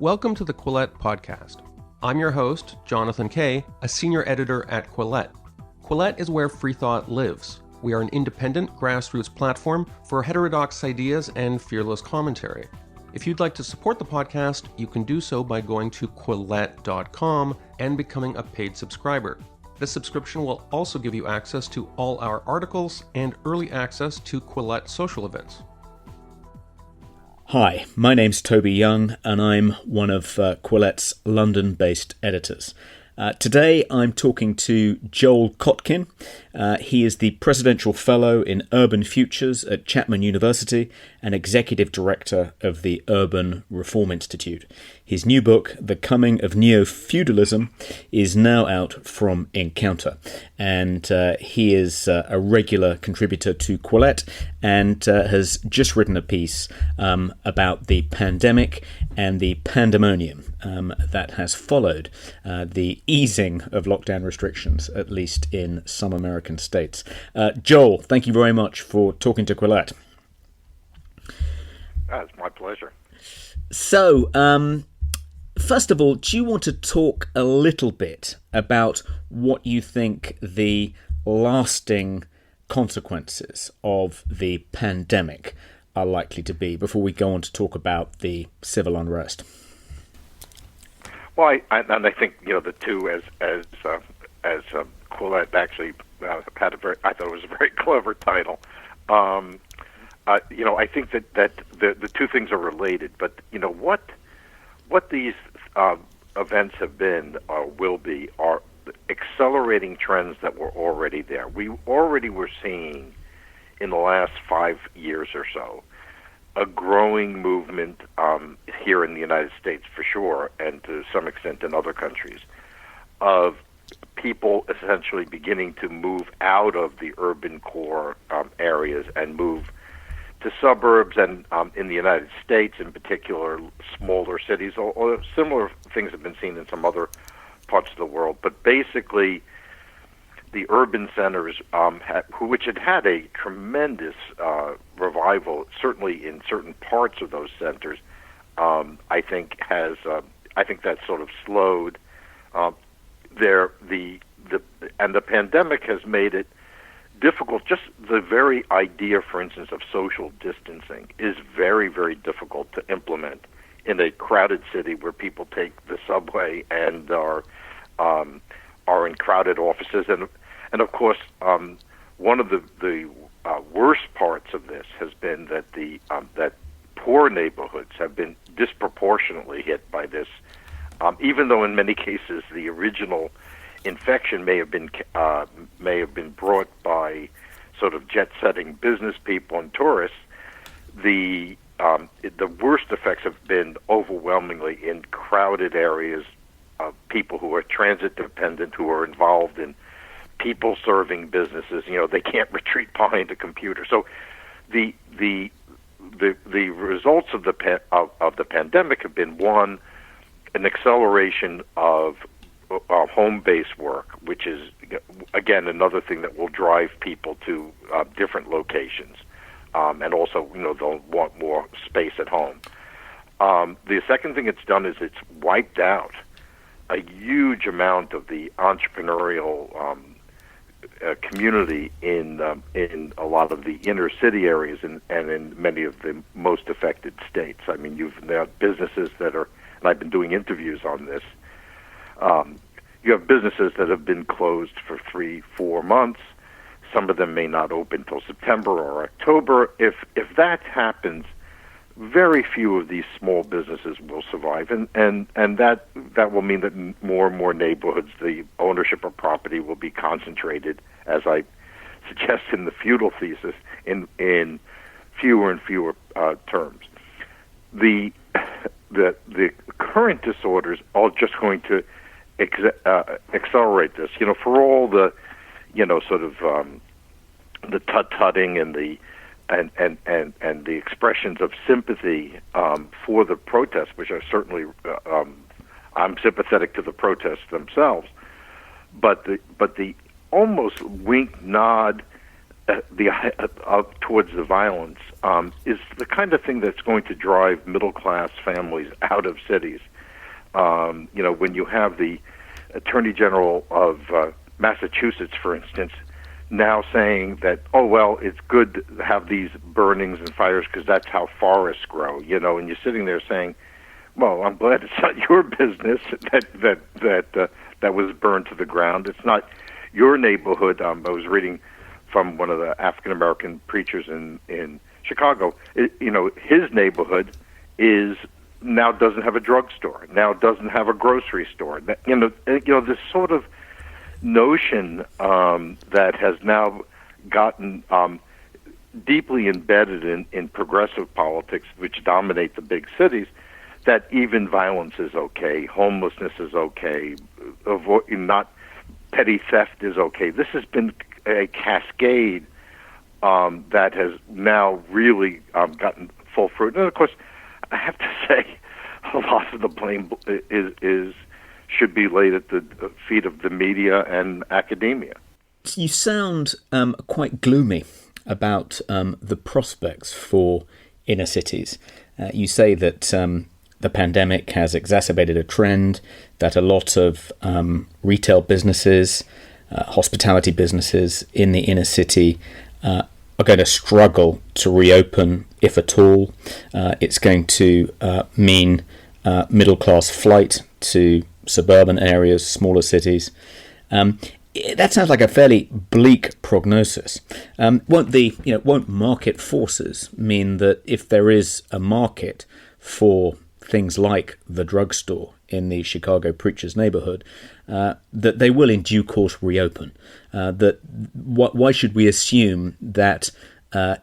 Welcome to the Quillette podcast. I'm your host, Jonathan Kay, a senior editor at Quillette. Quillette is where free thought lives. We are an independent grassroots platform for heterodox ideas and fearless commentary. If you'd like to support the podcast, you can do so by going to quillette.com and becoming a paid subscriber. This subscription will also give you access to all our articles and early access to Quillette social events. Hi, my name's Toby Young, and I'm one of Quillette's London-based editors. Today I'm talking to Joel Kotkin. He is the Presidential Fellow in Urban Futures at Chapman University and Executive Director of the Urban Reform Institute. His new book, The Coming of Neo-Feudalism, is now out from Encounter, and he is a regular contributor to Quillette and has just written a piece about the pandemic and the pandemonium that has followed the easing of lockdown restrictions, at least in some American states. Joel, thank you very much for talking to Quillette. It's my pleasure. So, first of all, do you want to talk a little bit about what you think the lasting consequences of the pandemic are likely to be before we go on to talk about the civil unrest? Well, I think the two, as Quillette actually had I thought it was a very clever title. I think that the two things are related, but what these events have been or will be are accelerating trends that were already there. We already were seeing in the last 5 years or so a growing movement here in the United States for sure, and to some extent in other countries, of people essentially beginning to move out of the urban core areas and move to suburbs, and in the United States in particular, smaller cities, or similar things have been seen in some other parts of the world. But basically, the urban centers, which had a tremendous revival, certainly in certain parts of those centers, I think that sort of slowed. And the pandemic has made it difficult. Just the very idea, for instance, of social distancing is very, very difficult to implement in a crowded city where people take the subway and are in crowded offices. And of course, one of the worst parts of this has been that that poor neighborhoods have been disproportionately hit by this, even though in many cases the original infection may have been brought by sort of jet-setting business people and tourists. The worst effects have been overwhelmingly in crowded areas of people who are transit dependent, who are involved in people serving businesses. They can't retreat behind a computer. So the results of the pandemic have been, one, an acceleration of home-based work, which is, again, another thing that will drive people to different locations. And also, they'll want more space at home. The second thing it's done is it's wiped out a huge amount of the entrepreneurial community in a lot of the inner city areas and in many of the most affected states. I mean, there are businesses that are, and I've been doing interviews on this, you have businesses that have been closed for 3-4 months. Some of them may not open till September or October. If that happens, very few of these small businesses will survive, and that will mean that more and more neighborhoods, the ownership of property will be concentrated, as I suggest in the feudal thesis, in fewer and fewer terms. The current disorders are just going to accelerate this. For all the, sort of the tut-tutting and the and the expressions of sympathy for the protests, which are certainly, I'm sympathetic to the protests themselves, but the almost wink, nod, towards the violence is the kind of thing that's going to drive middle-class families out of cities. When you have the Attorney General of Massachusetts, for instance, now saying that, oh, well, it's good to have these burnings and fires because that's how forests grow, and you're sitting there saying, well, I'm glad it's not your business that was burned to the ground. It's not your neighborhood. I was reading from one of the African-American preachers in Chicago. His neighborhood now doesn't have a drugstore, now doesn't have a grocery store. This sort of notion that has now gotten deeply embedded in progressive politics, which dominate the big cities, that even violence is okay, homelessness is okay, not petty theft is okay. This has been a cascade that has now really gotten full fruit. And of course, I have to say, a lot of the blame should be laid at the feet of the media and academia. You sound quite gloomy about the prospects for inner cities. You say that the pandemic has exacerbated a trend, that a lot of retail businesses, hospitality businesses in the inner city are going to struggle to reopen, if at all. It's going to mean middle-class flight to suburban areas, smaller cities. That sounds like a fairly bleak prognosis. Won't market forces mean that if there is a market for things like the drugstore in the Chicago preacher's neighborhood, that they will in due course reopen? Why should we assume that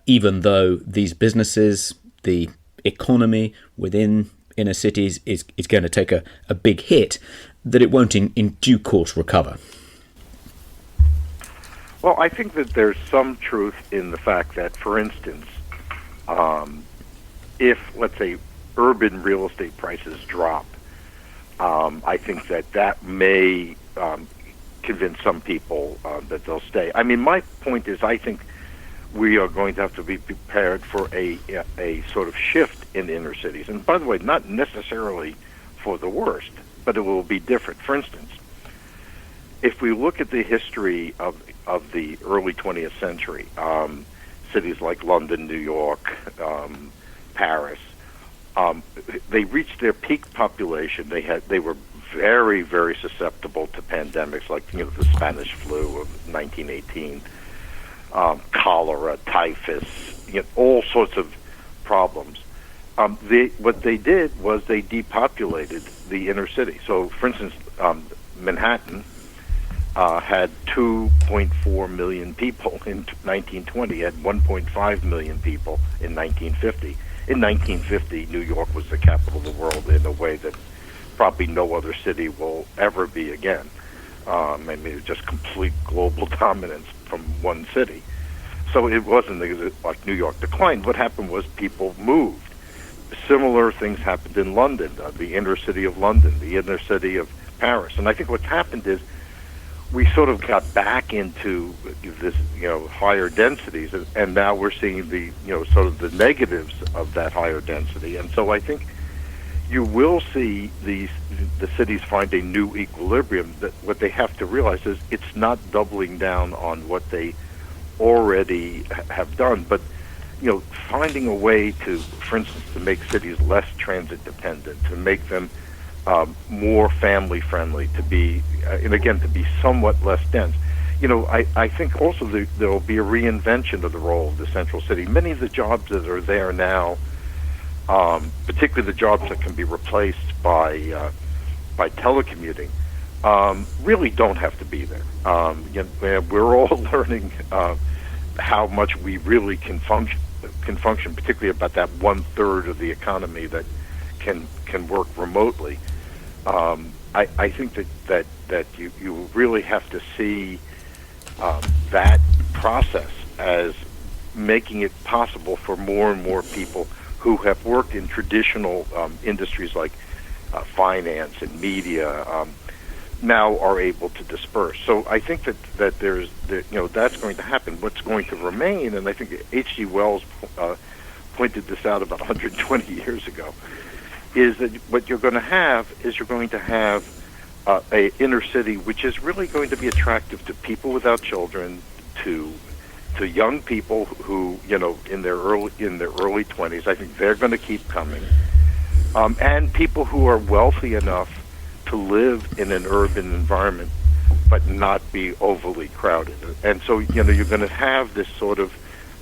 even though these businesses, the economy within inner cities is going to take a big hit, that it won't in due course recover? Well, I think that there's some truth in the fact that, for instance, if, let's say, urban real estate prices drop, I think that may convince some people that they'll stay. I mean, my point is, I think we are going to have to be prepared for a sort of shift in inner cities. And by the way, not necessarily for the worst, but it will be different. For instance, if we look at the history of the early 20th century, cities like London, New York, Paris, they reached their peak population. They were very, very susceptible to pandemics like the Spanish flu of 1918, cholera, typhus, all sorts of problems. What they did was they depopulated the inner city. So, for instance, Manhattan had 2.4 million people in 1920, had 1.5 million people in 1950. In 1950, New York was the capital of the world in a way that probably no other city will ever be again. I mean, it was just complete global dominance from one city. So it wasn't like New York declined. What happened was people moved. Similar things happened in London, the inner city of London, the inner city of Paris. And I think what's happened is we sort of got back into this, higher densities, and now we're seeing the, sort of the negatives of that higher density. And so I think you will see the cities find a new equilibrium. That what they have to realize is it's not doubling down on what they already have done, but finding a way to, for instance, to make cities less transit dependent, to make them more family friendly, to be and again to be somewhat less dense. I think also there will be a reinvention of the role of the central city. Many of the jobs that are there now, particularly the jobs that can be replaced by telecommuting, really don't have to be there. We're all learning how much we really can function, particularly about that 1/3 of the economy that can work remotely. I think that you really have to see that process as making it possible for more and more people who have worked in traditional industries like finance and media now are able to disperse. So I think that that's going to happen. What's going to remain, and I think H.G. Wells pointed this out about 120 years ago, is that what you're going to have a inner city which is really going to be attractive to people without children, to young people who in their early 20s. I think they're going to keep coming, and people who are wealthy enough to live in an urban environment but not be overly crowded. And so you're going to have this sort of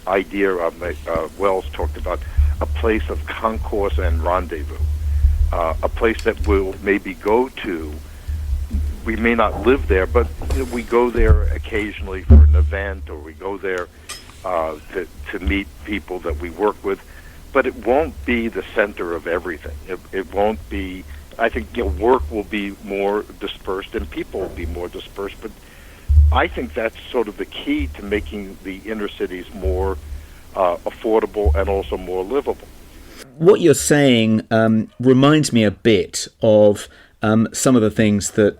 idea of Wells talked about a place of concourse and rendezvous, a place that we'll maybe go to. We may not live there, but we go there occasionally for an event, or we go there to meet people that we work with. But it won't be the center of everything. It won't be. I think work will be more dispersed and people will be more dispersed. But I think that's sort of the key to making the inner cities more affordable and also more livable. What you're saying reminds me a bit of some of the things that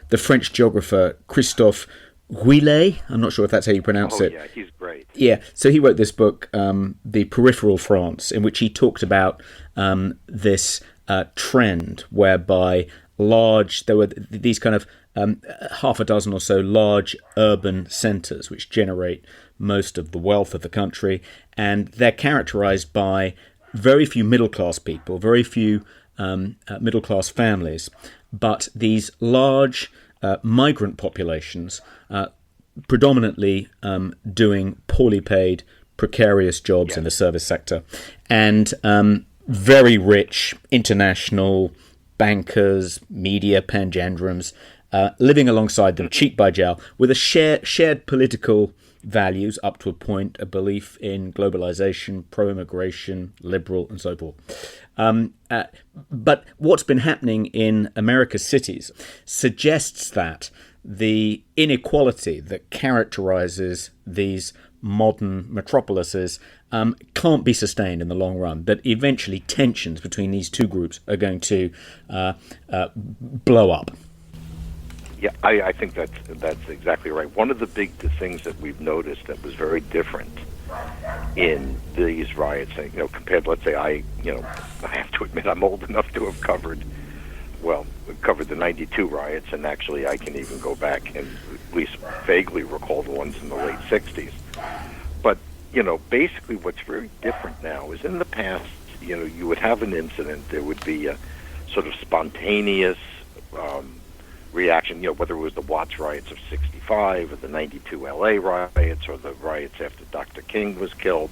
the French geographer Christophe Quillette, I'm not sure if that's how you pronounce it. Oh, yeah, he's great. Yeah, so he wrote this book, The Peripheral France, in which he talked about this trend whereby there were these kind of half a dozen or so large urban centres which generate most of the wealth of the country, and they're characterised by very few middle-class people, very few middle-class families, but these large migrant populations predominantly doing poorly paid, precarious jobs in the service sector, and very rich international bankers, media pangendrums, living alongside them, cheek by jowl, with a shared political values up to a point, a belief in globalization, pro-immigration, liberal, and so forth. But what's been happening in America's cities suggests that the inequality that characterizes these modern metropolises can't be sustained in the long run, that eventually tensions between these two groups are going to blow up. Yeah, I think that's exactly right. One of the big things that we've noticed that was very different in these riots, compared, let's say, I have to admit I'm old enough to have covered the 92 riots, and actually I can even go back and at least vaguely recall the ones in the late 60s. But, basically what's very different now is in the past, you would have an incident, there would be a sort of spontaneous reaction, whether it was the Watts riots of 65 or the 92 LA riots or the riots after Dr. King was killed.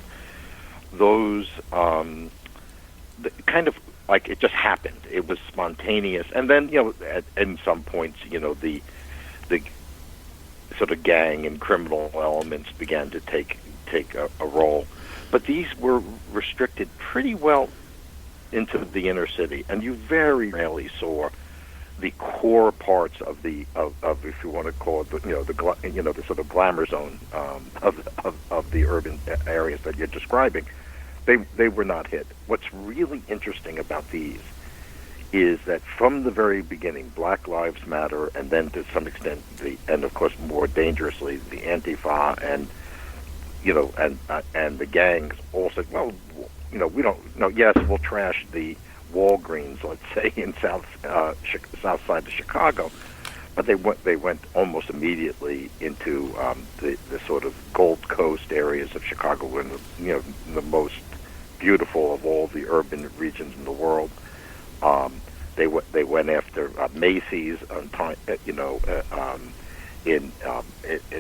Those kind of like it just happened. It was spontaneous. And then, in some points, the sort of gang and criminal elements began to take a role. But these were restricted pretty well into the inner city, and you very rarely saw the core parts of if you want to call it, the sort of glamour zone of the urban areas that you're describing. They were not hit. What's really interesting about these is that from the very beginning, Black Lives Matter, and then to some extent and of course more dangerously, the Antifa and the gangs all said, well, we don't know. Yes, we'll trash the Walgreens, let's say, in south side of Chicago, but they went almost immediately into the sort of Gold Coast areas of Chicago, when the most beautiful of all the urban regions in the world. They went after Macy's in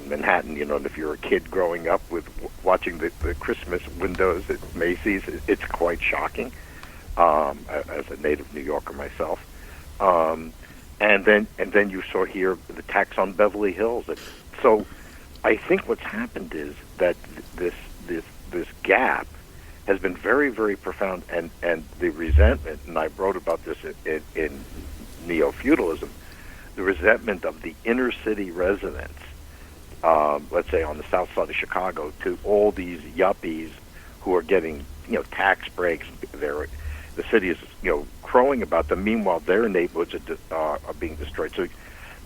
Manhattan. And if you're a kid growing up with watching the Christmas windows at Macy's, it's quite shocking. As a native New Yorker myself, and then you saw here the tax on Beverly Hills. So, I think what's happened is that this gap has been very, very profound, and the resentment. And I wrote about this in Neo-Feudalism, the resentment of the inner city residents, let's say on the south side of Chicago, to all these yuppies who are getting tax breaks. The city is, crowing about them. Meanwhile, their neighborhoods are being destroyed. So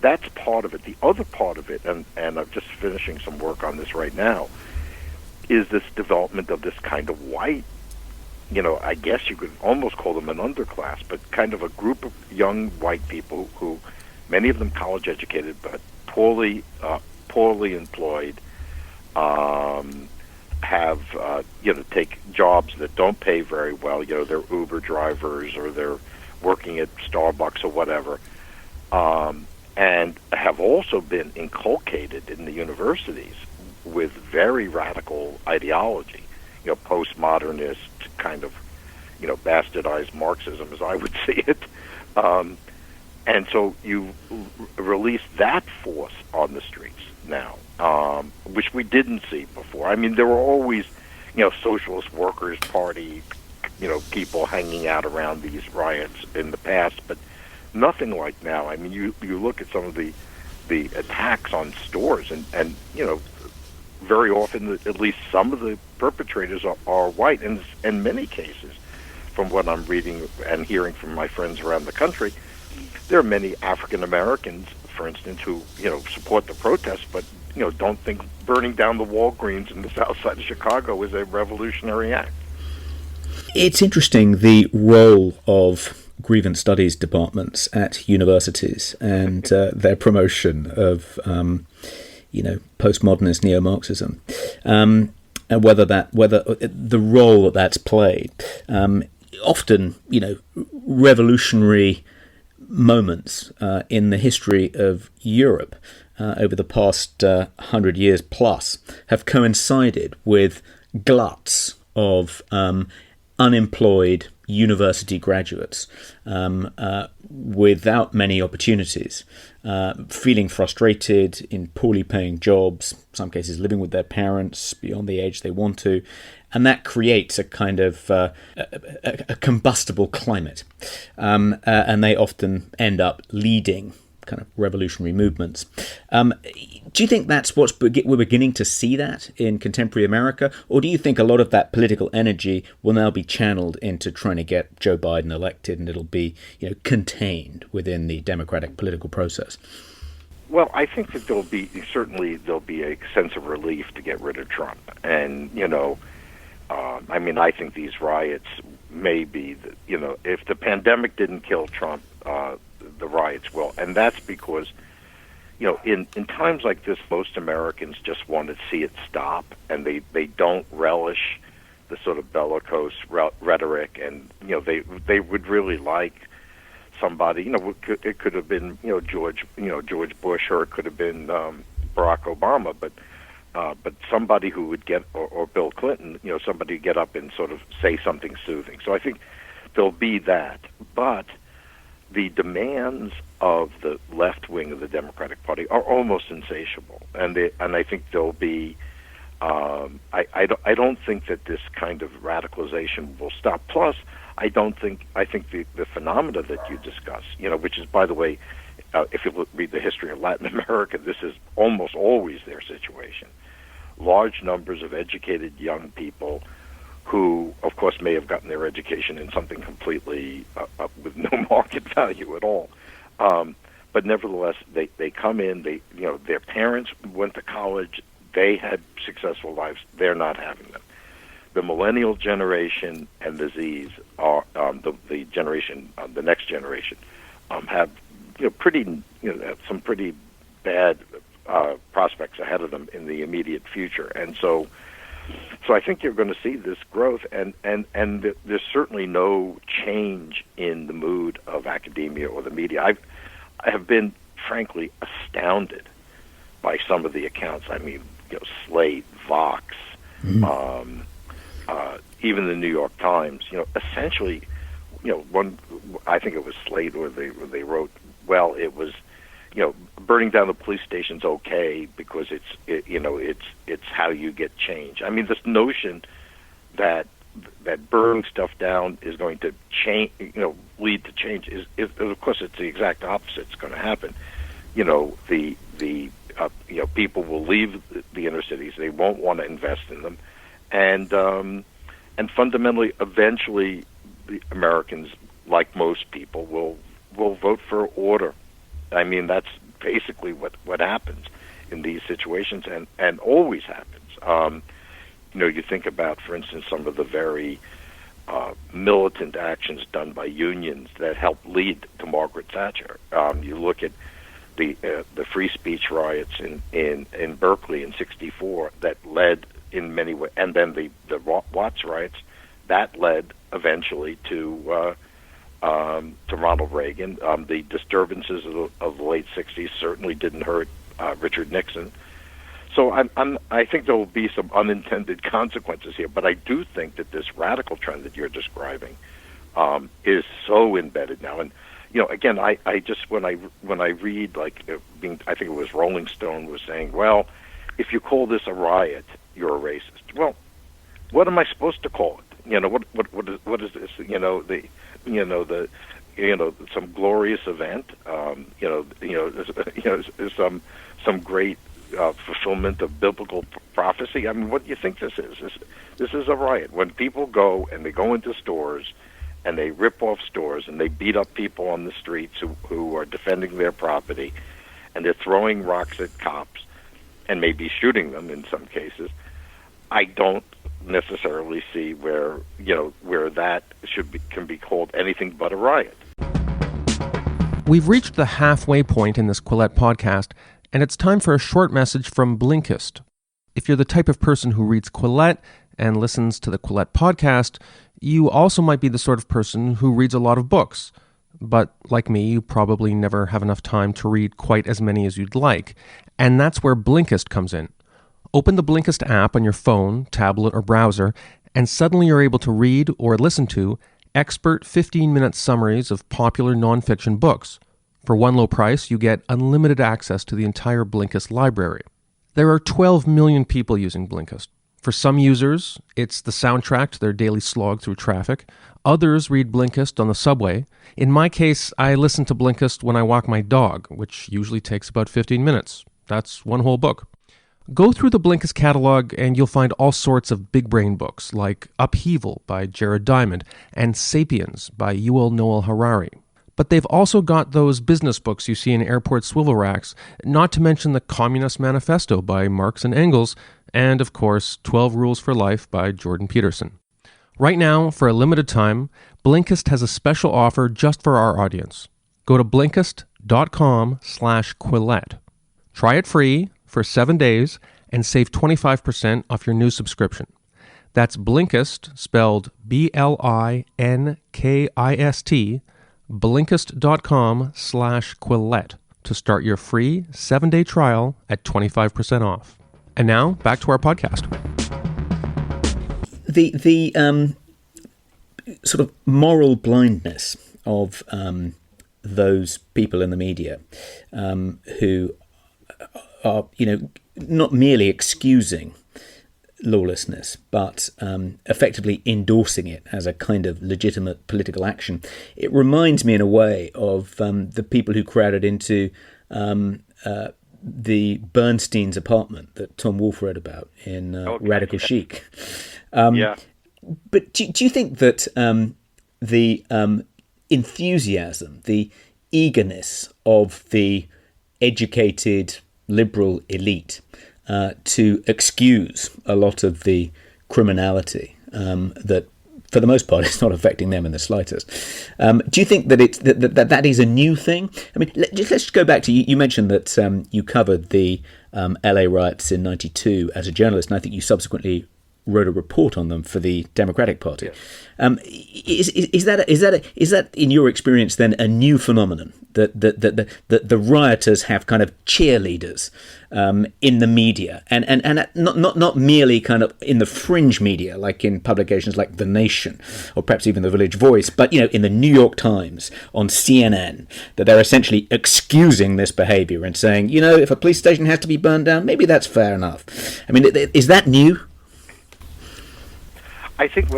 that's part of it. The other part of it, and I'm just finishing some work on this right now, is this development of this kind of white, I guess you could almost call them an underclass, but kind of a group of young white people who, many of them college educated, but poorly employed, have take jobs that don't pay very well. They're Uber drivers or they're working at Starbucks or whatever, and have also been inculcated in the universities with very radical ideology, postmodernist kind of, bastardized Marxism, as I would see it. And so you release that force on the streets now, which we didn't see before. I mean, there were always, Socialist Workers' Party, people hanging out around these riots in the past, but nothing like now. I mean, you look at some of the attacks on stores, and very often, at least some of the perpetrators are white, and in many cases, from what I'm reading and hearing from my friends around the country, there are many African Americans, for instance, who support the protests, but don't think burning down the Walgreens in the south side of Chicago is a revolutionary act. It's interesting the role of grievance studies departments at universities and their promotion of postmodernist neo-Marxism, and whether the role that's played. Often, revolutionary moments in the history of Europe over the past 100 years plus have coincided with gluts of unemployed university graduates without many opportunities, feeling frustrated in poorly paying jobs, some cases living with their parents beyond the age they want to, and that creates a kind of a combustible climate, and they often end up leading kind of revolutionary movements. Do you think that's we're beginning to see that in contemporary America, or do you think a lot of that political energy will now be channeled into trying to get Joe Biden elected, and it'll be contained within the democratic political process? Well, I think that there'll be a sense of relief to get rid of Trump, and I think these riots may be if the pandemic didn't kill Trump, the riots will, and that's because in times like this, most Americans just want to see it stop, and they don't relish the sort of bellicose rhetoric, and they would really like somebody. It could have been George Bush, or it could have been Barack Obama, but somebody who would get, or Bill Clinton, somebody get up and sort of say something soothing. So I think there'll be that, but the demands of the left wing of the Democratic Party are almost insatiable, and I think there'll be. I don't think that this kind of radicalization will stop. Plus, I think the phenomena that you discuss, which is, by the way, if you read the history of Latin America, this is almost always their situation. Large numbers of educated young people who, of course, may have gotten their education in something completely with no market value at all. But nevertheless, they come in. Their parents went to college. They had successful lives. They're not having them. The millennial generation and the Z's are the generation, the next generation, have some pretty bad prospects ahead of them in the immediate future, and so I think you're going to see this growth, and there's certainly no change in the mood of academia or the media. I have been frankly astounded by some of the accounts. I mean, Slate, Vox, even the New York Times. Essentially, I think it was Slate where they wrote, well, it was, burning down the police station's okay because it's how you get change. I mean, this notion that burning stuff down is going to change, lead to change is of course it's the exact opposite. It's going to happen. People will leave the inner cities. They won't want to invest in them, and fundamentally, eventually, the Americans, like most people, will vote for order. I mean, that's basically what happens in these situations, and always happens. You think about, for instance, some of the very militant actions done by unions that helped lead to Margaret Thatcher. You look at the free speech riots in Berkeley in '64 that led in many ways, and then the Watts riots that led eventually to Ronald Reagan. The disturbances of the late '60s certainly didn't hurt Richard Nixon. So I think there will be some unintended consequences here, but I do think that this radical trend that you're describing is so embedded now. And again, I just when I read I think it was Rolling Stone was saying, well, if you call this a riot, you're a racist. Well, what am I supposed to call it? What is this? Some glorious event. Some great fulfillment of biblical prophecy. I mean, what do you think this is? This is a riot. When people go and they go into stores and they rip off stores and they beat up people on the streets who are defending their property, and they're throwing rocks at cops and maybe shooting them in some cases, I don't necessarily see where that can be called anything but a riot. We've reached the halfway point in this Quillette podcast, and it's time for a short message from Blinkist. If you're the type of person who reads Quillette and listens to the Quillette podcast, you also might be the sort of person who reads a lot of books. But like me, you probably never have enough time to read quite as many as you'd like. And that's where Blinkist comes in. Open the Blinkist app on your phone, tablet, or browser, and suddenly you're able to read or listen to expert 15-minute summaries of popular nonfiction books. For one low price, you get unlimited access to the entire Blinkist library. There are 12 million people using Blinkist. For some users, it's the soundtrack to their daily slog through traffic. Others read Blinkist on the subway. In my case, I listen to Blinkist when I walk my dog, which usually takes about 15 minutes. That's one whole book. Go through the Blinkist catalog and you'll find all sorts of big brain books like Upheaval by Jared Diamond and Sapiens by Yuval Noah Harari. But they've also got those business books you see in airport swivel racks, not to mention the Communist Manifesto by Marx and Engels, and of course, 12 Rules for Life by Jordan Peterson. Right now, for a limited time, Blinkist has a special offer just for our audience. Go to Blinkist.com/Quillette. Try it free for 7 days and save 25% off your new subscription. That's Blinkist, spelled Blinkist, Blinkist.com/Quillette to start your free 7-day trial at 25% off. And now, back to our podcast. The sort of moral blindness of those people in the media who are, not merely excusing lawlessness, but effectively endorsing it as a kind of legitimate political action. It reminds me in a way of the people who crowded into the Bernstein's apartment that Tom Wolfe wrote about in Radical Chic. But do you think that the enthusiasm, the eagerness of the educated liberal elite to excuse a lot of the criminality that, for the most part, is not affecting them in the slightest. Do you think that that is a new thing? I mean, let's go back to you mentioned that you covered the LA riots in '92 as a journalist, and I think you subsequently wrote a report on them for the Democratic Party. Yes. Is that in your experience then a new phenomenon that the rioters have kind of cheerleaders in the media and not merely kind of in the fringe media like in publications like The Nation or perhaps even the Village Voice, but in the New York Times, on CNN, that they're essentially excusing this behaviour and saying, if a police station has to be burned down, maybe that's fair enough. I mean, is that new? I think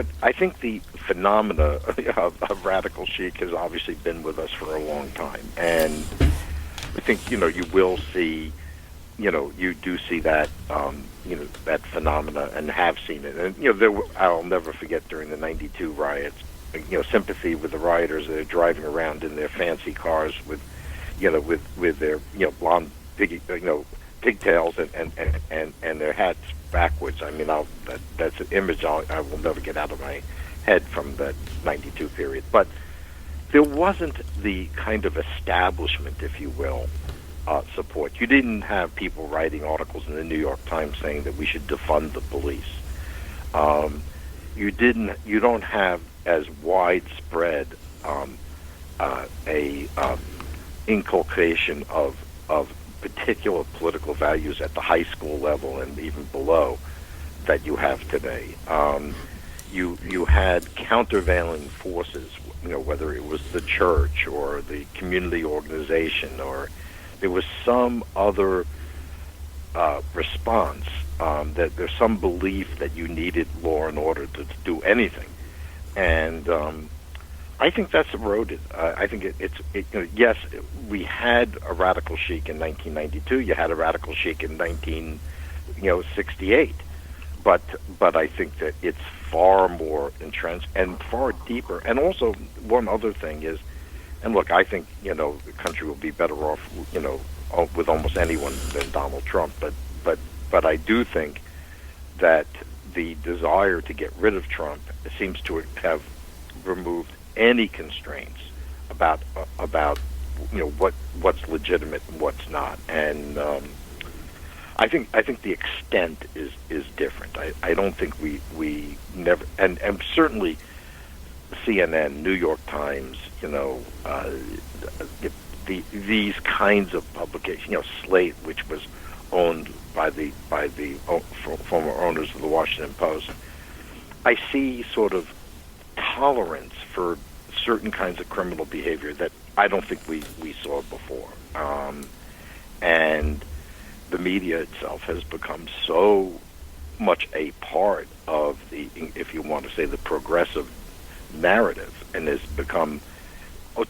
the phenomena of radical chic has obviously been with us for a long time, and I think you will see, you do see that that phenomena and have seen it, and I'll never forget during the '92 riots, sympathy with the rioters that are driving around in their fancy cars with, with their blonde pigtails and their hats backwards. I mean, that's an image I will never get out of my head from the '92 period. But there wasn't the kind of establishment, if you will, support. You didn't have people writing articles in the New York Times saying that we should defund the police. You don't have as widespread a inculcation of particular political values at the high school level and even below that you have today. You had countervailing forces, whether it was the church or the community organization, or there was some other response, that there's some belief that you needed law and order to do anything. And I think that's eroded. I think yes, we had a radical chic in 1992. You had a radical chic in 1968. But I think that it's far more entrenched and far deeper. And also, one other thing is, and look, I think the country will be better off with almost anyone than Donald Trump. But I do think that the desire to get rid of Trump seems to have removed any constraints about what's legitimate and what's not. And I think the extent is different. I don't think we never, and certainly CNN, New York Times, these kinds of publications, Slate, which was owned by the former owners of the Washington Post. I see sort of tolerance for certain kinds of criminal behavior that I don't think we saw before. And the media itself has become so much a part of the, if you want to say, the progressive narrative, and has become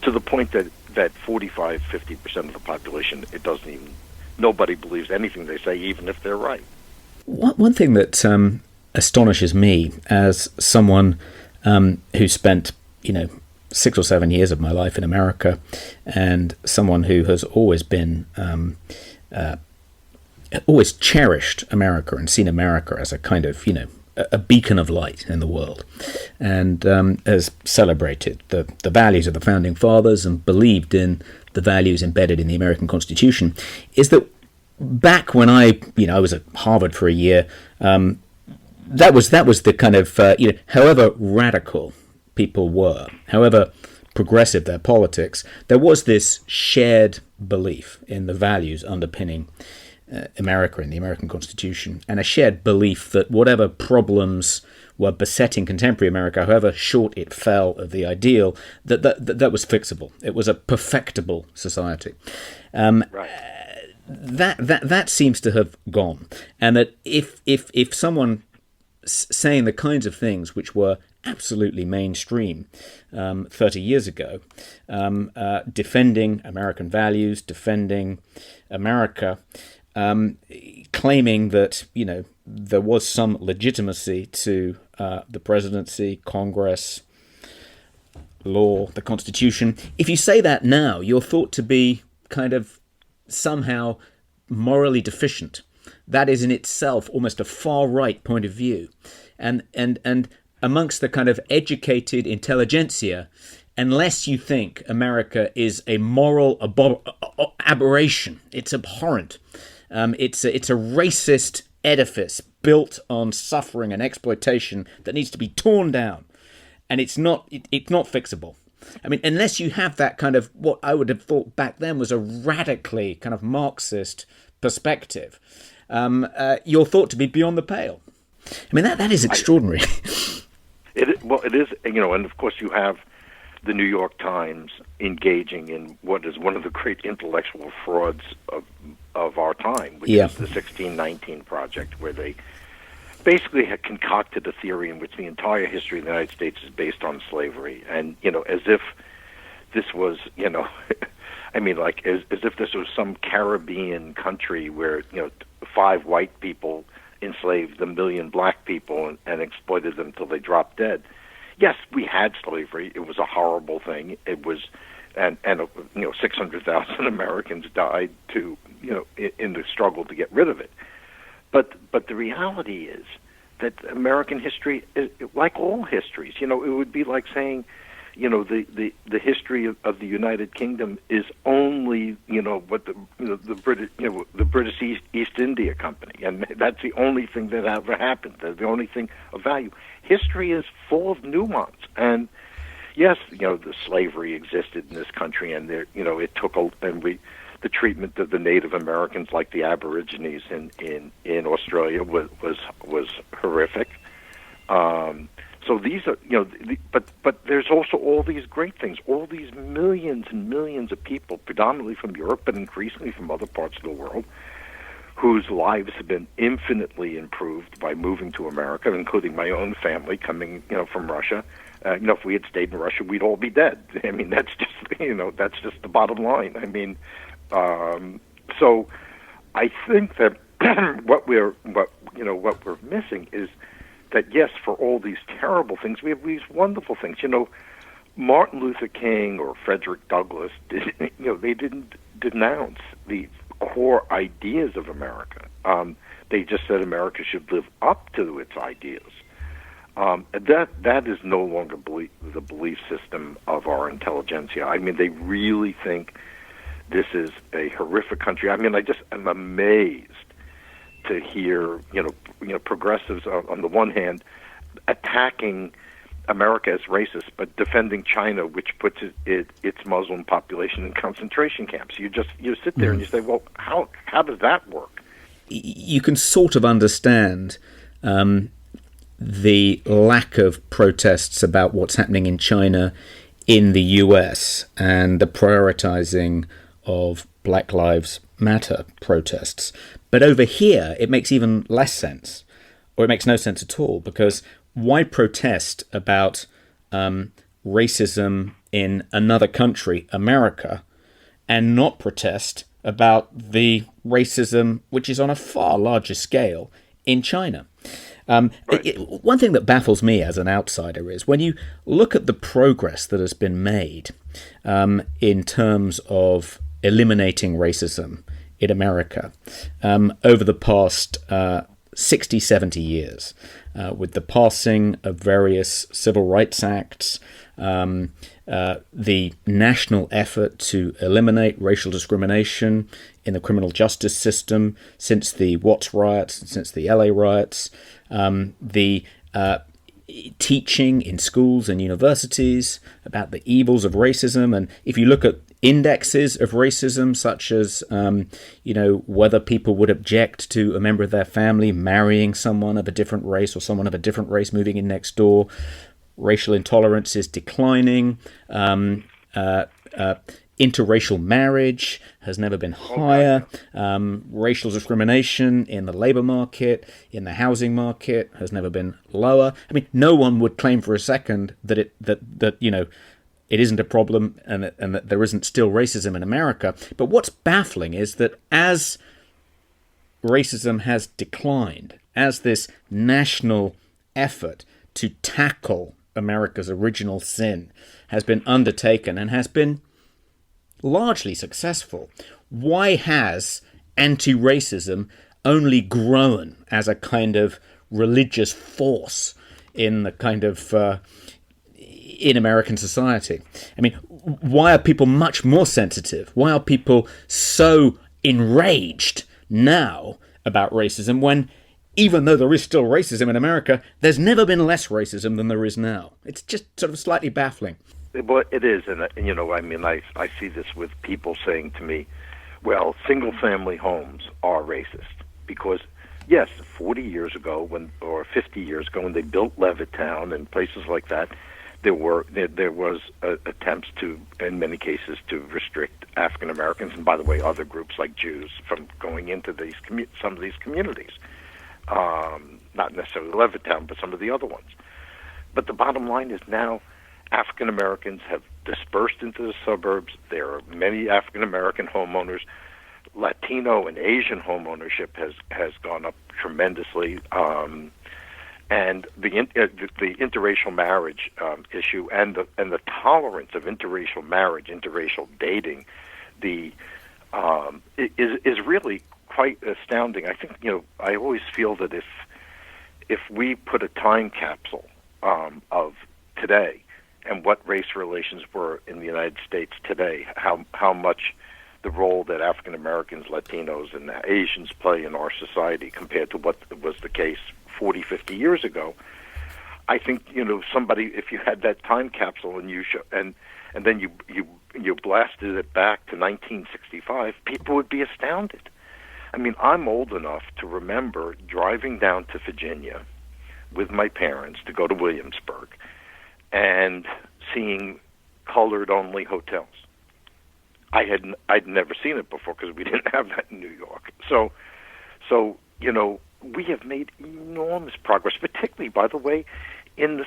to the point that 45-50% of the population, nobody believes anything they say, even if they're right. One thing that astonishes me as someone who spent 6 or 7 years of my life in America, and someone who has always been always cherished America and seen America as a kind of a beacon of light in the world, and has celebrated the values of the founding fathers and believed in the values embedded in the American Constitution, is that back when I was at Harvard for a year, that was the kind of however radical people were, however progressive their politics, there was this shared belief in the values underpinning America and the American Constitution, and a shared belief that whatever problems were besetting contemporary America, however short it fell of the ideal, that was fixable. It was a perfectible society. Right. That seems to have gone, and that if someone saying the kinds of things which were absolutely mainstream 30 years ago, defending American values, defending America, claiming that there was some legitimacy to the presidency, Congress, law, the Constitution. If you say that now, you're thought to be kind of somehow morally deficient. That is in itself almost a far-right point of view. And amongst the kind of educated intelligentsia, unless you think America is a moral aberration, it's abhorrent. It's a racist edifice built on suffering and exploitation that needs to be torn down, and it's not fixable. I mean, unless you have that kind of, what I would have thought back then was a radically kind of Marxist perspective, you're thought to be beyond the pale. I mean, that is extraordinary. It is, and of course you have the New York Times engaging in what is one of the great intellectual frauds of our time, which is the 1619 Project, where they basically had concocted a theory in which the entire history of the United States is based on slavery, and as if this was I mean, like as if this was some Caribbean country where 5 white people enslaved 1 million black people and exploited them till they dropped dead. Yes, we had slavery. It was a horrible thing. It was and 600,000 Americans died in the struggle to get rid of it. But the reality is that American history, like all histories, it would be like saying, the history of the United Kingdom is only what the British East India Company, and that's the only thing that ever happened. The only thing of value. History is full of nuance, and yes, the slavery existed in this country, and it took the treatment of the Native Americans, like the Aborigines in Australia, was horrific. So these are, but there's also all these great things, all these millions and millions of people, predominantly from Europe, but increasingly from other parts of the world, whose lives have been infinitely improved by moving to America, including my own family coming, from Russia. If we had stayed in Russia, we'd all be dead. I mean, that's just the bottom line. I mean, so I think that what we're missing is that, yes, for all these terrible things, we have these wonderful things. Martin Luther King or Frederick Douglass they didn't denounce the core ideas of America. They just said America should live up to its ideas. That is no longer the belief system of our intelligentsia. I mean, they really think this is a horrific country. I mean, I'm amazed to hear, progressives on the one hand attacking America as racist, but defending China, which puts its Muslim population in concentration camps. You sit there and you say, well, how does that work? You can sort of understand the lack of protests about what's happening in China in the US and the prioritizing of Black Lives Matter protests. But over here, it makes even less sense, or it makes no sense at all, because why protest about racism in another country, America, and not protest about the racism which is on a far larger scale in China? Right. One thing that baffles me as an outsider is when you look at the progress that has been made in terms of eliminating racism in America over the past 60, 70 years, with the passing of various civil rights acts, the national effort to eliminate racial discrimination in the criminal justice system since the Watts riots and since the LA riots, the teaching in schools and universities about the evils of racism. And if you look at indexes of racism, such as, whether people would object to a member of their family marrying someone of a different race or someone of a different race moving in next door, racial intolerance is declining. Interracial marriage has never been higher. Racial discrimination in the labor market, in the housing market, has never been lower. I mean, no one would claim for a second that it isn't a problem and that there isn't still racism in America. But what's baffling is that as racism has declined, as this national effort to tackle America's original sin has been undertaken and has been largely successful, why has anti-racism only grown as a kind of religious force in the kind of in American society? I mean, why are people much more sensitive? Why are people so enraged now about racism when, even though there is still racism in America, there's never been less racism than there is now? It's just sort of slightly baffling. Well, it is, and I see this with people saying to me, well, single-family homes are racist because, yes, 40 years ago or 50 years ago when they built Levittown and places like that, there was attempts to, in many cases, to restrict African Americans, and by the way, other groups like Jews, from going into some of these communities. Not necessarily Levittown, but some of the other ones. But the bottom line is now African Americans have dispersed into the suburbs. There are many African American homeowners. Latino and Asian home ownership has gone up tremendously. and the interracial marriage issue, and the tolerance of interracial marriage, interracial dating, is really quite astounding. I think I always feel that if we put a time capsule of today and what race relations were in the United States today, how much the role that African Americans, Latinos, and Asians play in our society compared to what was the case 40, 50 years ago, I think somebody, if you had that time capsule and and then you blasted it back to 1965, people would be astounded. I mean, I'm old enough to remember driving down to Virginia with my parents to go to Williamsburg and seeing colored-only hotels. I'd never seen it before because we didn't have that in New York. So we have made enormous progress, particularly, by the way, in the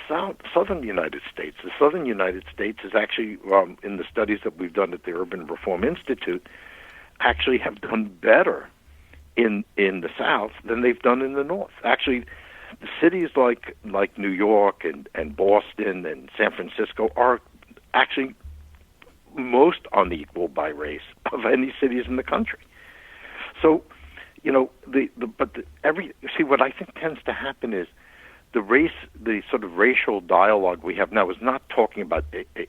southern United States. The southern United States is actually, in the studies that we've done at the Urban Reform Institute, actually have done better in the South than they've done in the North. Actually, the cities like New York and Boston and San Francisco are actually most unequal by race of any cities in the country. So, what I think tends to happen is the sort of racial dialogue we have now is not talking about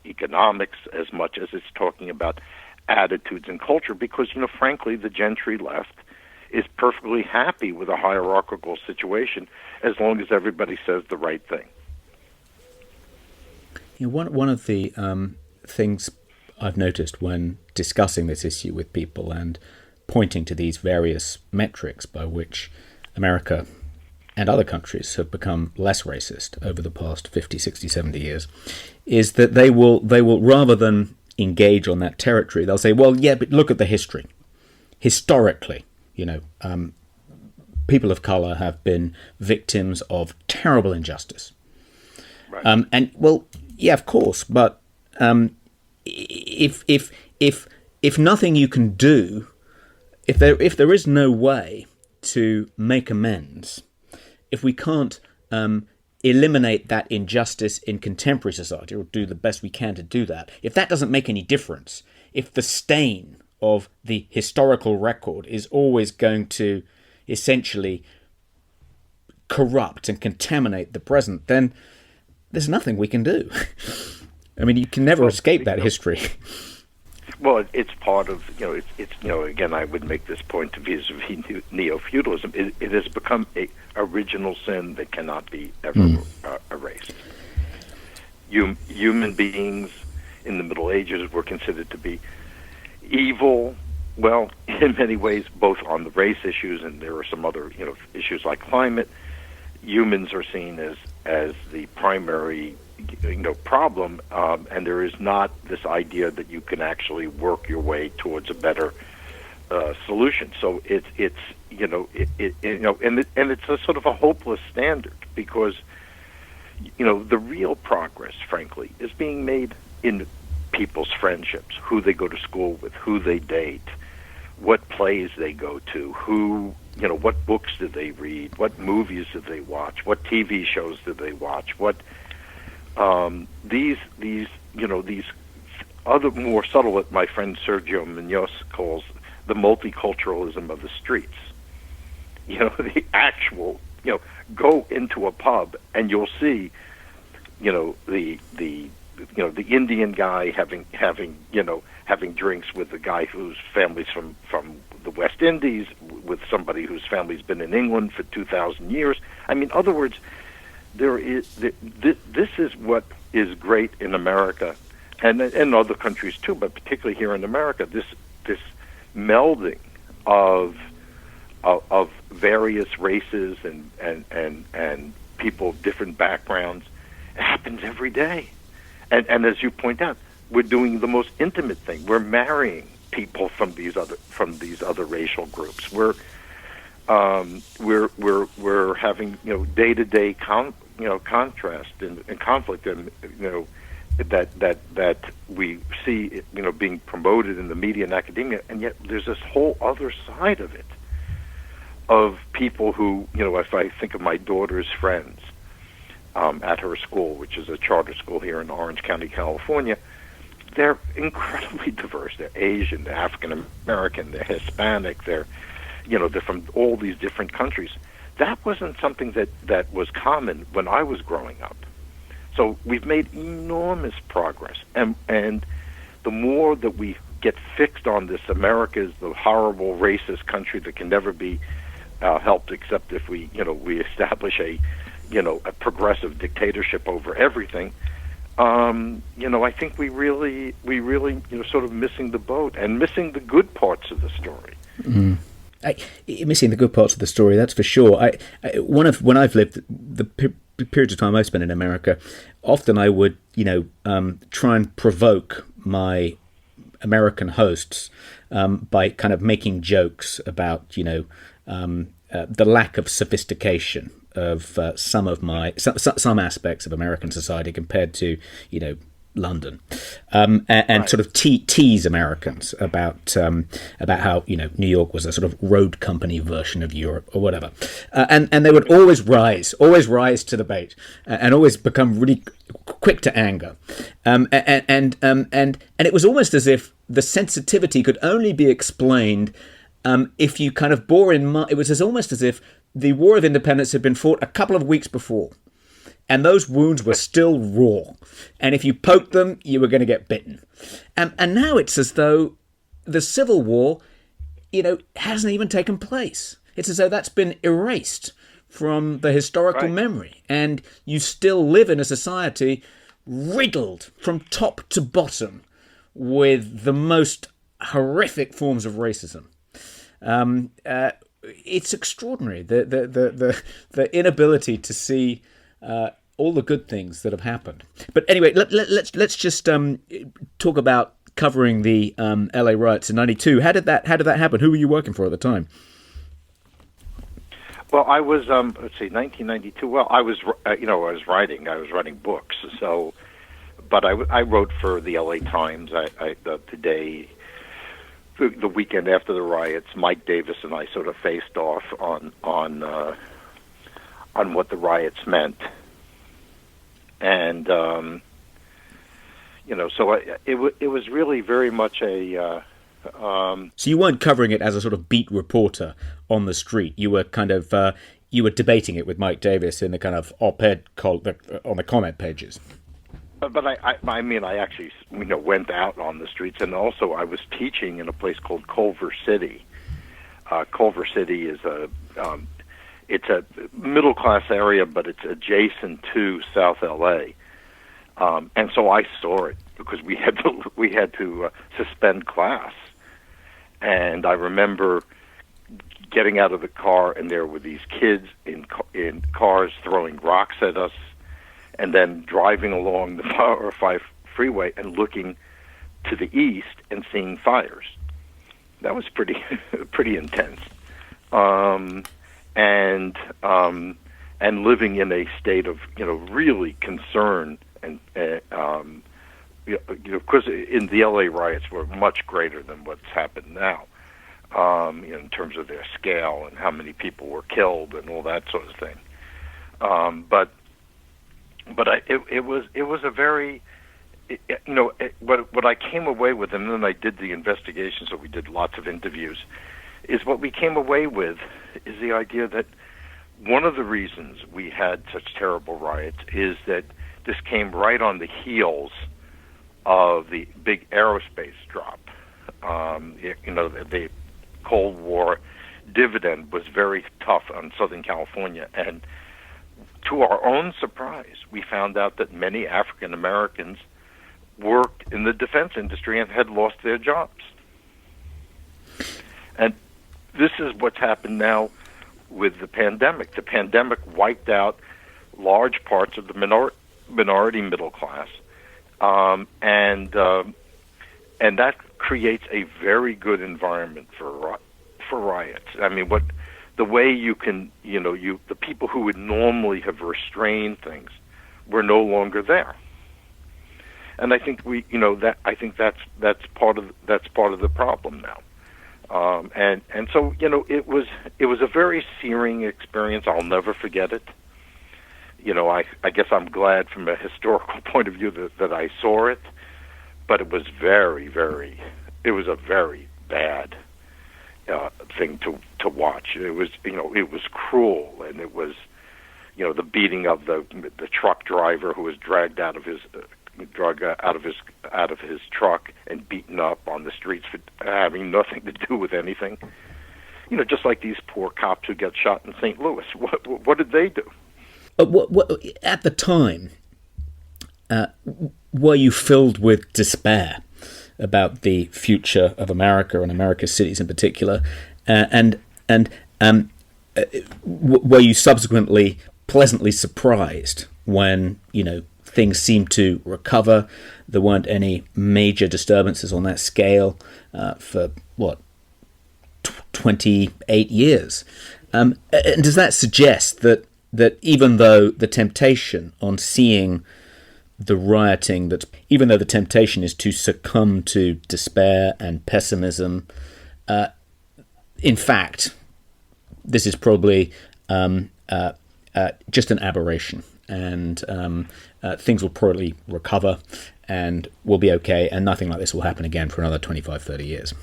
economics as much as it's talking about attitudes and culture, because, frankly, the gentry left is perfectly happy with a hierarchical situation as long as everybody says the right thing. One of the things I've noticed when discussing this issue with people and pointing to these various metrics by which America and other countries have become less racist over the past 50, 60, 70 years, is that they will rather than engage on that territory, they'll say, well, yeah, but look at the history. Historically, people of color have been victims of terrible injustice. Right. And well, yeah, of course, but if nothing you can do, if there is no way to make amends, if we can't eliminate that injustice in contemporary society, or do the best we can to do that, if that doesn't make any difference, if the stain of the historical record is always going to essentially corrupt and contaminate the present, then there's nothing we can do. I mean, you can never escape that history. Well, it's part of, it's again, I would make this point to vis-a-vis neo-feudalism. It has become a original sin that cannot be ever erased. Human beings in the Middle Ages were considered to be evil, well, in many ways, both on the race issues, and there are some other, issues like climate. Humans are seen as the primary problem, and there is not this idea that you can actually work your way towards a better solution. So it's a sort of a hopeless standard, because the real progress, frankly, is being made in people's friendships, who they go to school with, who they date, what plays they go to, what books do they read, what movies do they watch, what TV shows do they watch, what these other more subtle, what my friend Sergio Munoz calls the multiculturalism of the streets. The actual, go into a pub and you'll see, the Indian guy having drinks with the guy whose family's from the West Indies, with somebody whose family's been in England for 2,000 years. I mean, in other words, this is what is great in America, and in other countries too, but particularly here in America. This melding of various races and people of different backgrounds, it happens every day. And as you point out, we're doing the most intimate thing. We're marrying people from these other racial groups. We're having day-to-day contrast and conflict, and that we see being promoted in the media and academia, and yet there's this whole other side of it, of people who if I think of my daughter's friends, at her school, which is a charter school here in Orange County, California. They're incredibly diverse. They're Asian, they're African American, they're Hispanic, they're from all these different countries. That wasn't something that was common when I was growing up. So we've made enormous progress, and the more that we get fixed on this, America is the horrible racist country that can never be helped except if we establish a progressive dictatorship over everything. I think we really sort of missing the boat and missing the good parts of the story. Mm. Missing the good parts of the story, that's for sure. When I've lived the periods of time I spent in America, often I would try and provoke my American hosts by kind of making jokes about the lack of sophistication of some aspects of American society compared to London, and right. Sort of tease Americans about how New York was a sort of road company version of Europe or whatever, and they would always rise to the bait and always become really quick to anger, and it was almost as if the sensitivity could only be explained if you kind of bore in mind. It was almost as if the War of Independence had been fought a couple of weeks before, and those wounds were still raw. And if you poked them, you were going to get bitten. And now it's as though the Civil War, hasn't even taken place. It's as though that's been erased from the historical memory. And you still live in a society riddled from top to bottom with the most horrific forms of racism. It's extraordinary, the inability to see all the good things that have happened. But anyway, let's just talk about covering the LA riots in '92. How did that happen? Who were you working for at the time? Well, I was 1992. Well, I was writing books. So, but I wrote for the LA Times. Today. The weekend after the riots, Mike Davis and I sort of faced off on what the riots meant, and so it was really very much a. So you weren't covering it as a sort of beat reporter on the street. You were kind of you were debating it with Mike Davis in the kind of op-ed on the comment pages. But I actually went out on the streets, and also I was teaching in a place called Culver City. Culver City is it's a middle class area, but it's adjacent to South LA, and so I saw it because we had to suspend class, and I remember getting out of the car, and there were these kids in cars throwing rocks at us. And then driving along the 405 freeway and looking to the east and seeing fires. That was pretty intense. And living in a state of really concern and because in the LA riots were much greater than what's happened now, in terms of their scale and how many people were killed and all that sort of thing. But it was a very, what I came away with, and then I did the investigation, so we did lots of interviews, is what we came away with is the idea that one of the reasons we had such terrible riots is that this came right on the heels of the big aerospace drop. The Cold War dividend was very tough on Southern California, and to our own surprise, we found out that many African Americans worked in the defense industry and had lost their jobs. And this is what's happened now with the pandemic. The pandemic wiped out large parts of the minority middle class, and that creates a very good environment for riots. I mean, the way you can, the people who would normally have restrained things were no longer there, and I think that's part of the problem now, and so it was a very searing experience. I'll never forget it. I guess I'm glad from a historical point of view that I saw it, but it was it was a very bad thing to watch. It was, it was cruel, and it was, the beating of the truck driver who was dragged out of his truck and beaten up on the streets for having nothing to do with anything. Just like these poor cops who get shot in St. Louis. What did they do? At the time, were you filled with despair about the future of America and America's cities in particular, and were you subsequently pleasantly surprised when things seemed to recover? There weren't any major disturbances on that scale for 28 years, and does that suggest that even though the temptation on seeing the rioting, even though the temptation is to succumb to despair and pessimism, in fact, this is probably just an aberration, and things will probably recover and we'll be okay, and nothing like this will happen again for another 25, 30 years?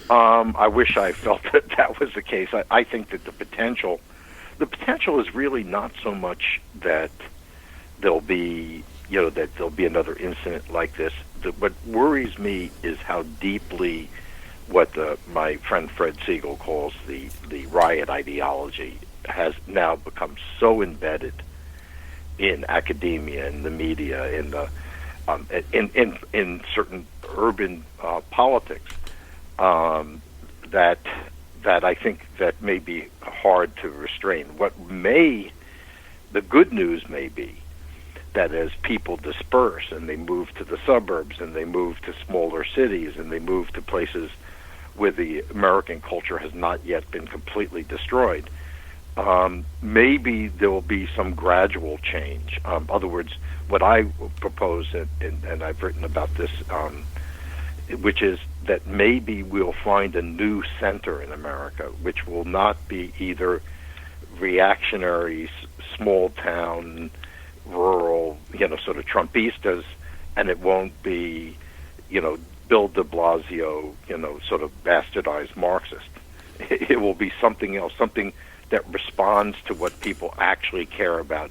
I wish I felt that was the case. I think that the potential is really not so much that there'll be another incident like this. What worries me is how deeply what my friend Fred Siegel calls the riot ideology has now become so embedded in academia, in the media, in the in certain urban politics, that I think that may be hard to restrain. The good news may be that as people disperse and they move to the suburbs and they move to smaller cities and they move to places where the American culture has not yet been completely destroyed, maybe there will be some gradual change. In other words, what I propose, and I've written about this, which is that maybe we'll find a new center in America, which will not be either reactionary, small town, rural, sort of Trumpistas, and it won't be, Bill de Blasio, sort of bastardized Marxist. It will be something else, something that responds to what people actually care about.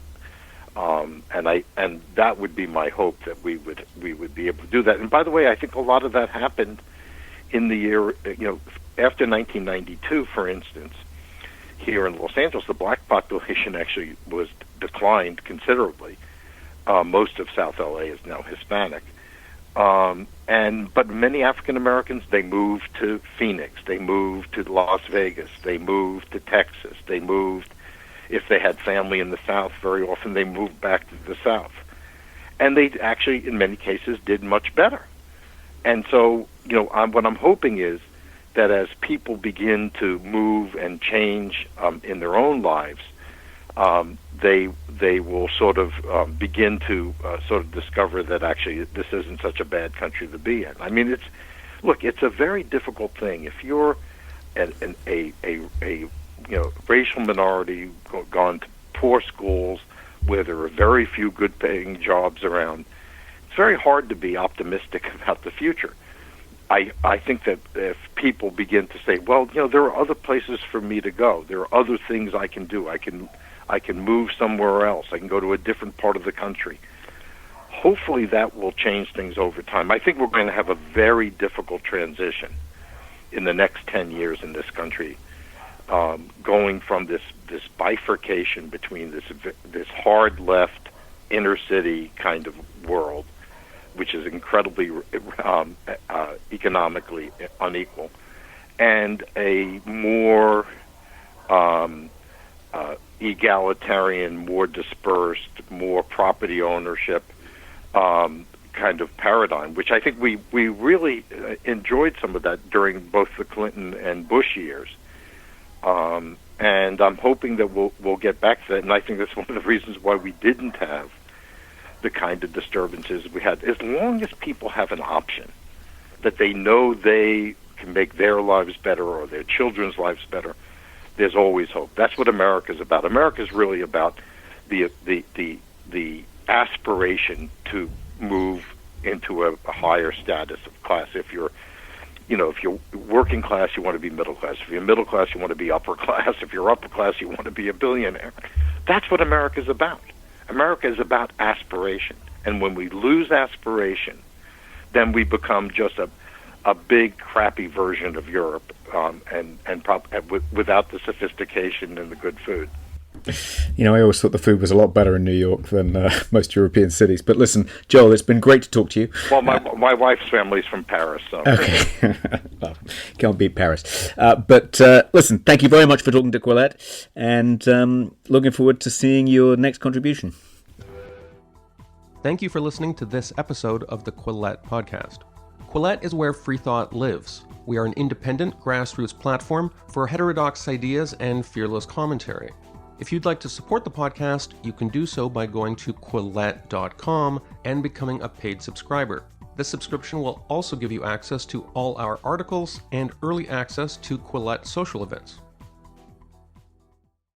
And that would be my hope, that we would be able to do that. And by the way, I think a lot of that happened in the year, after 1992, for instance. Here in Los Angeles, the black population actually was declined considerably. Most of South LA is now Hispanic. But many African Americans, they moved to Phoenix, they moved to Las Vegas, they moved to Texas, they moved, if they had family in the South, very often they moved back to the South. And they actually, in many cases, did much better. And so, what I'm hoping is that as people begin to move and change in their own lives, they will sort of begin to sort of discover that actually this isn't such a bad country to be in. I mean, it's a very difficult thing. If you're a racial minority, gone to poor schools where there are very few good-paying jobs around, it's very hard to be optimistic about the future. I think that if people begin to say, well, there are other places for me to go, there are other things I can do, I can move somewhere else, I can go to a different part of the country. Hopefully that will change things over time. I think we're going to have a very difficult transition in the next 10 years in this country, going from this bifurcation between this hard left inner city kind of world, which is incredibly economically unequal, and a more egalitarian, more dispersed, more property ownership kind of paradigm, which I think we really enjoyed some of that during both the Clinton and Bush years. And I'm hoping that we'll get back to that, and I think that's one of the reasons why we didn't have the kind of disturbances we had. As long as people have an option, that they know they can make their lives better or their children's lives better, there's always hope. That's what America's about. America's really about the aspiration to move into a higher status of class. If you're working class, you want to be middle class. If you're middle class, you want to be upper class. If you're upper class, you want to be a billionaire. That's what America's about. America is about aspiration. And when we lose aspiration, then we become just a big, crappy version of Europe, without the sophistication and the good food. I always thought the food was a lot better in New York than most European cities. But listen, Joel, it's been great to talk to you. Well, my wife's family's from Paris, so. Okay. Well, can't beat Paris. But listen, thank you very much for talking to Quillette, and looking forward to seeing your next contribution. Thank you for listening to this episode of the Quillette podcast. Quillette is where free thought lives. We are an independent grassroots platform for heterodox ideas and fearless commentary. If you'd like to support the podcast, you can do so by going to Quillette.com and becoming a paid subscriber. This subscription will also give you access to all our articles and early access to Quillette social events.